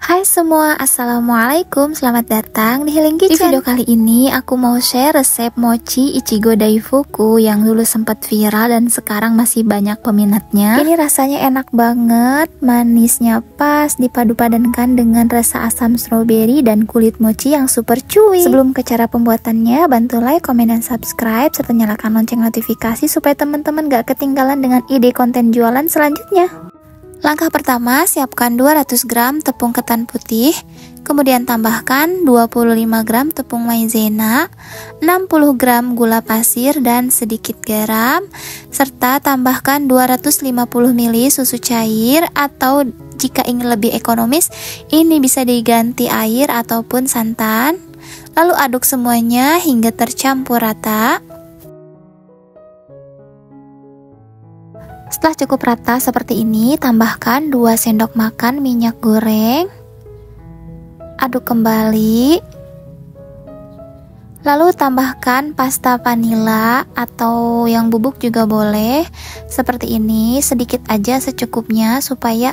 Hai semua, assalamualaikum, selamat datang di Healing Kitchen. Di video kali ini aku mau share resep mochi Ichigo Daifuku yang dulu sempat viral dan sekarang masih banyak peminatnya. Ini rasanya enak banget, manisnya pas, dipadu-padankan dengan rasa asam stroberi dan kulit mochi yang super chewy. Sebelum ke cara pembuatannya, bantu like, komen, dan subscribe serta nyalakan lonceng notifikasi supaya teman-teman gak ketinggalan dengan ide konten jualan selanjutnya. Langkah pertama, siapkan 200 gram tepung ketan putih, kemudian tambahkan 25 gram tepung maizena, 60 gram gula pasir dan sedikit garam, serta tambahkan 250 ml susu cair atau jika ingin lebih ekonomis, ini bisa diganti air ataupun santan. Lalu aduk semuanya hingga tercampur rata. Setelah cukup rata seperti ini, tambahkan 2 sendok makan minyak goreng. Aduk kembali. Lalu tambahkan pasta vanila atau yang bubuk juga boleh. Seperti ini, sedikit aja secukupnya supaya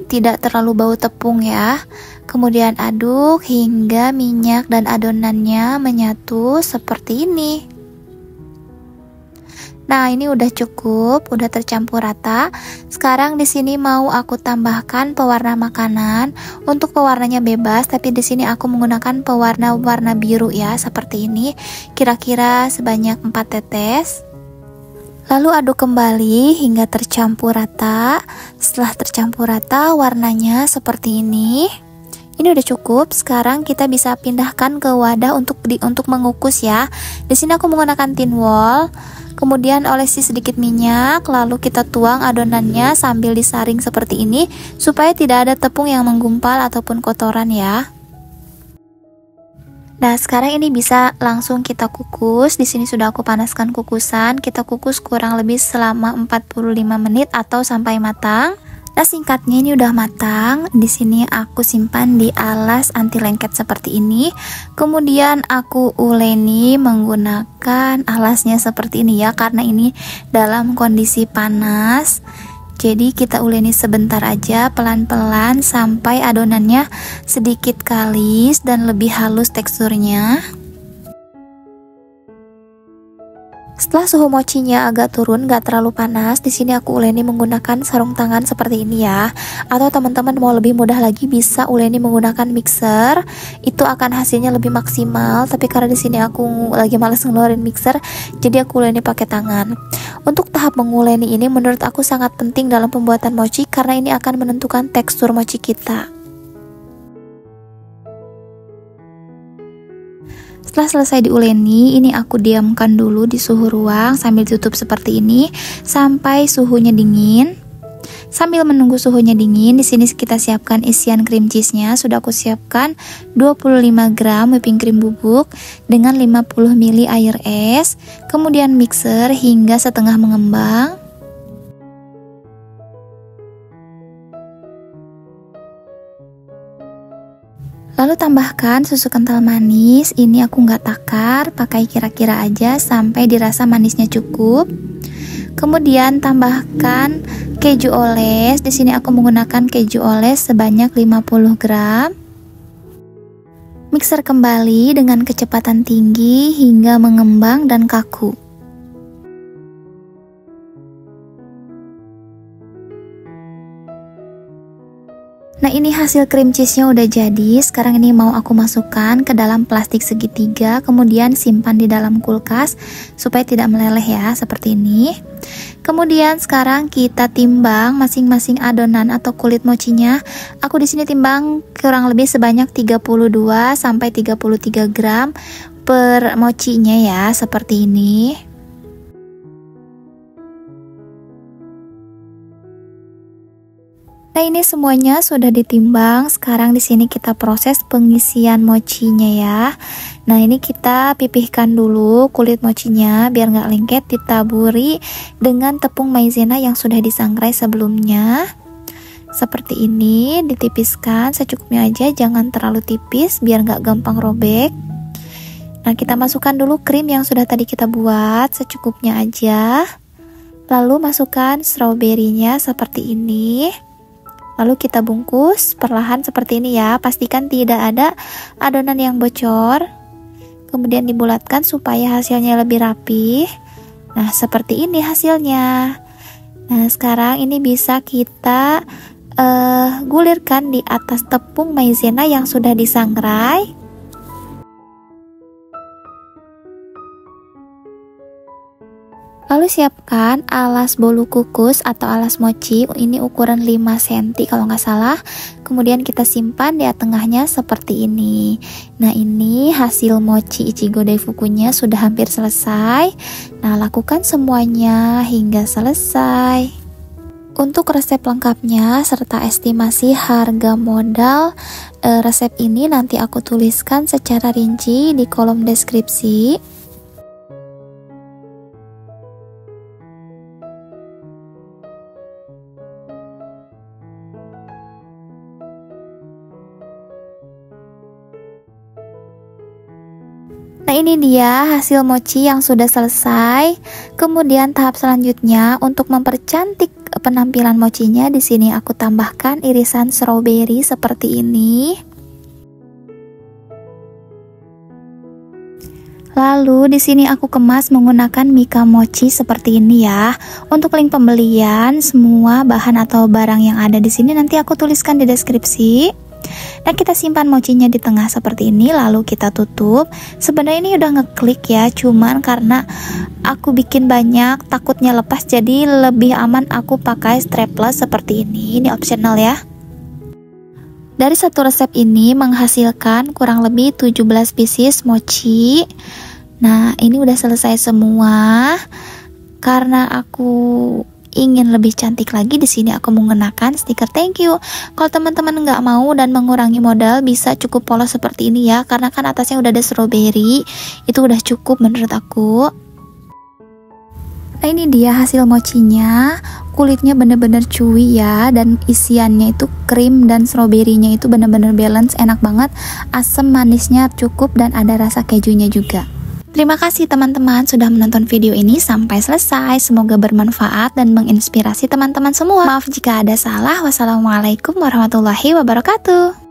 tidak terlalu bau tepung ya. Kemudian aduk hingga minyak dan adonannya menyatu seperti ini. Nah, ini udah cukup, udah tercampur rata. Sekarang di sini mau aku tambahkan pewarna makanan. Untuk pewarnanya bebas, tapi di sini aku menggunakan pewarna warna biru ya, seperti ini. Kira-kira sebanyak 4 tetes. Lalu aduk kembali hingga tercampur rata. Setelah tercampur rata, warnanya seperti ini. Ini udah cukup. Sekarang kita bisa pindahkan ke wadah untuk mengukus ya. Di sini aku menggunakan tin wall. Kemudian olesi sedikit minyak, lalu kita tuang adonannya sambil disaring seperti ini supaya tidak ada tepung yang menggumpal ataupun kotoran ya. Nah, sekarang ini bisa langsung kita kukus. Di sini sudah aku panaskan kukusan. Kita kukus kurang lebih selama 45 menit atau sampai matang. Nah, singkatnya ini udah matang. Di sini aku simpan di alas anti lengket seperti ini. Kemudian aku uleni menggunakan alasnya seperti ini ya, karena ini dalam kondisi panas. Jadi kita uleni sebentar aja, pelan-pelan sampai adonannya sedikit kalis dan lebih halus teksturnya. Setelah suhu mochinya agak turun, gak terlalu panas, di sini aku uleni menggunakan sarung tangan seperti ini ya. Atau teman-teman mau lebih mudah lagi bisa uleni menggunakan mixer, itu akan hasilnya lebih maksimal. Tapi karena di sini aku lagi males ngeluarin mixer, jadi aku uleni pakai tangan. Untuk tahap menguleni ini menurut aku sangat penting dalam pembuatan mochi karena ini akan menentukan tekstur mochi kita. Setelah selesai diuleni, ini aku diamkan dulu di suhu ruang sambil ditutup seperti ini sampai suhunya dingin. Sambil menunggu suhunya dingin, di sini kita siapkan isian cream cheese-nya. Sudah aku siapkan 25 gram whipping cream bubuk dengan 50 ml air es. Kemudian mixer hingga setengah mengembang. Lalu tambahkan susu kental manis. Ini aku nggak takar, pakai kira-kira aja sampai dirasa manisnya cukup. Kemudian tambahkan keju oles. Di sini aku menggunakan keju oles sebanyak 50 gram. Mixer kembali dengan kecepatan tinggi hingga mengembang dan kaku. Nah, ini hasil cream cheese-nya udah jadi. Sekarang ini mau aku masukkan ke dalam plastik segitiga, kemudian simpan di dalam kulkas supaya tidak meleleh ya, seperti ini. Kemudian sekarang kita timbang masing-masing adonan atau kulit mochinya. Aku di sini timbang kurang lebih sebanyak 32 sampai 33 gram per mochinya ya, seperti ini. Nah, ini semuanya sudah ditimbang. Sekarang di sini kita proses pengisian mochinya ya. Nah, ini kita pipihkan dulu kulit mochinya biar nggak lengket, ditaburi dengan tepung maizena yang sudah disangrai sebelumnya. Seperti ini, ditipiskan secukupnya aja, jangan terlalu tipis biar nggak gampang robek. Nah, kita masukkan dulu krim yang sudah tadi kita buat secukupnya aja. Lalu masukkan stroberinya seperti ini. Lalu kita bungkus perlahan seperti ini ya. Pastikan tidak ada adonan yang bocor. Kemudian dibulatkan supaya hasilnya lebih rapi. Nah, seperti ini hasilnya. Nah, sekarang ini bisa kita gulirkan di atas tepung maizena yang sudah disangrai. Lalu siapkan alas bolu kukus atau alas mochi, ini ukuran 5 cm kalau nggak salah. Kemudian kita simpan di tengahnya seperti ini. Nah, ini hasil mochi Ichigo Daifukunya sudah hampir selesai. Nah, lakukan semuanya hingga selesai. Untuk resep lengkapnya serta estimasi harga modal resep ini nanti aku tuliskan secara rinci di kolom deskripsi. Nah, ini dia hasil mochi yang sudah selesai. Kemudian tahap selanjutnya untuk mempercantik penampilan mochinya, di sini aku tambahkan irisan strawberry seperti ini. Lalu di sini aku kemas menggunakan mika mochi seperti ini ya. Untuk link pembelian semua bahan atau barang yang ada di sini nanti aku tuliskan di deskripsi. Nah, kita simpan mochinya di tengah seperti ini, lalu kita tutup. Sebenarnya ini udah ngeklik ya, cuman karena aku bikin banyak takutnya lepas, jadi lebih aman aku pakai strapless seperti ini. Ini optional ya. Dari satu resep ini menghasilkan kurang lebih 17 pieces mochi. Nah, ini udah selesai semua. Karena aku ingin lebih cantik lagi, di sini aku menggunakan stiker thank you. Kalau teman-teman nggak mau dan mengurangi modal, bisa cukup polos seperti ini ya, karena kan atasnya udah ada strawberry, itu udah cukup menurut aku. Nah, ini dia hasil mochinya. Kulitnya bener-bener chewy ya, dan isiannya itu krim dan strawberry-nya itu bener-bener balance, enak banget. Asam manisnya cukup dan ada rasa kejunya juga. Terima kasih teman-teman sudah menonton video ini sampai selesai. Semoga bermanfaat dan menginspirasi teman-teman semua. Maaf jika ada salah. Wassalamualaikum warahmatullahi wabarakatuh.